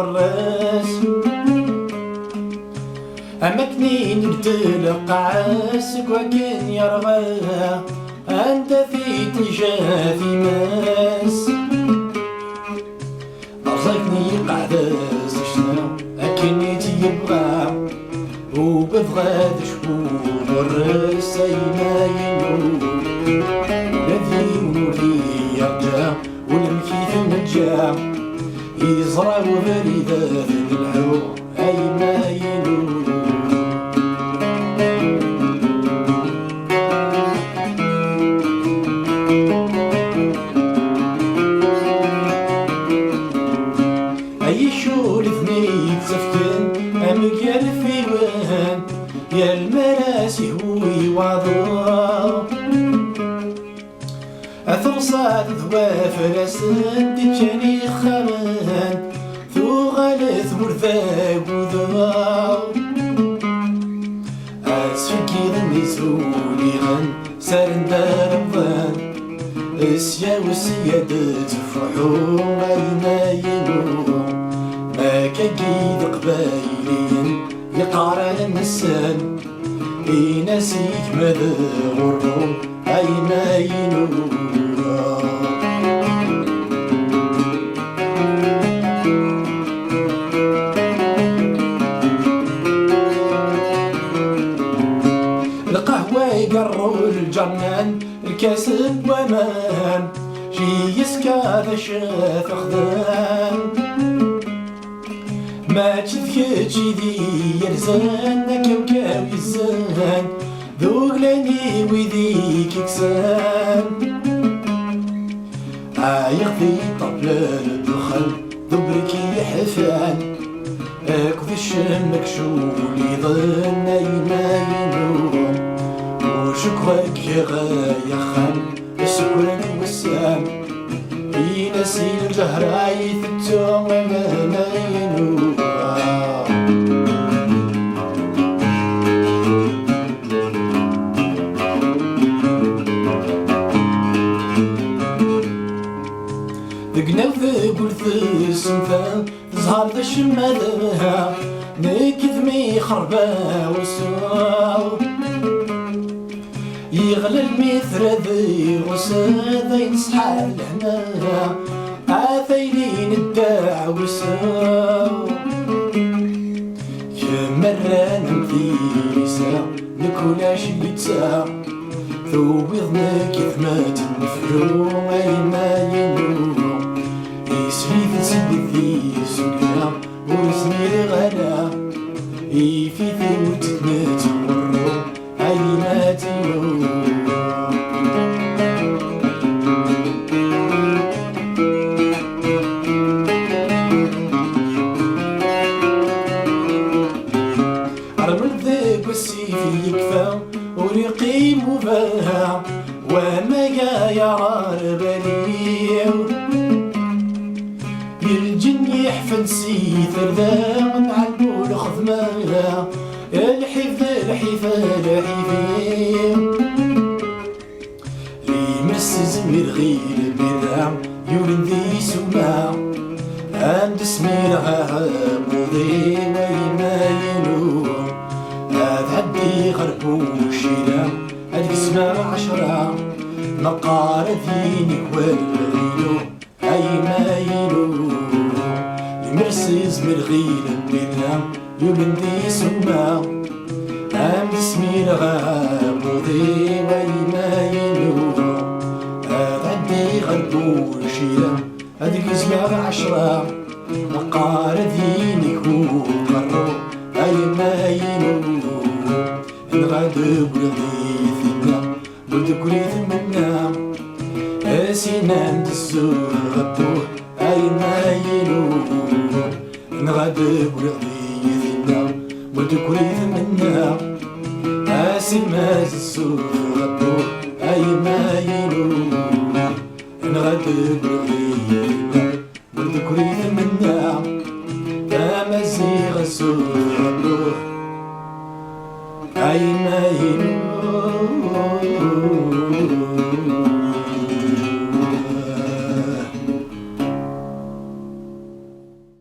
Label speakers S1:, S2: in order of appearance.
S1: غرس أمكني نبدل قعاسك وكن يرغى أنت في تجافي ماس أرزقني قعدة شنو أكني تيبغى وبفغاد شكون غرس أيما ينو الذي نوري يرجع والمكيف نجا يزرع وبريدة الحو أيما ينو يا المراسي هو يواضع أثر صاد ذوا فرسان ديكاني خمان ثو غالث مرثاق وذواو أسفكي ذني سولي غن سارن داربان اسيا وسيادة تفرحو أيما ينو ما كاكيد قبايلين يقارن النسان ينسيك ماذا غرو أيما ينورا القهوة يقروا الجرنان الكاسب ومان شي يسكى ذا شاف خذان ما تشذكي ذي يرزان كوكاو يزان ذوق لاني وذيك يكسان يقضي طبل الدخل ذبركي حفان اكو الشمك شولي ظن أيما ينوم وشكرك يا غاية خان شكرك وسام ينسي الجهراي ثتوم أيما ينوم ذقنا وذقول في السنفان تزهر ذا الشمالها نكذمي خربا وسواو يغلى المثرى ذي غسا ذي نصحى لهنا عاثيلين الداع وسواو كمرة نمثي لسا نكولاش يتسا ثوبضنا كثمات النفرو أيما ينو يسفيث سبثي سنة ورسمي غلا يفيث وتتنات مرو أيما تنو عرب الذاك والسيف يكفى ورقي مباها وما يا رباليو الجن يحفن سيثر ذا من عالبو الخضمالا الحيف الحيفين لي مس زمير غير بلا يولن ذي سما عند سمير عابوضي ويما ينو هادي غربو شيلا الاسماء 10 مقار ذينك والريلو أيما ينو يمرسز من غير بلا يولن ذي سما عند سمير عابوضي ويما ينو هادي غربو شيلا الاسماء 10 مقار ذينك وقرو أيما ينو نغادر بلغيثنا ولد كريث منا سنان تسور غبوه أيما ينو نغادر بلغيثنا ولد كريث منا سنان تسور غبوه أيما ينو نغادر بلغيثنا ولد كريث منا مزيغ السور غبوه أيما ينو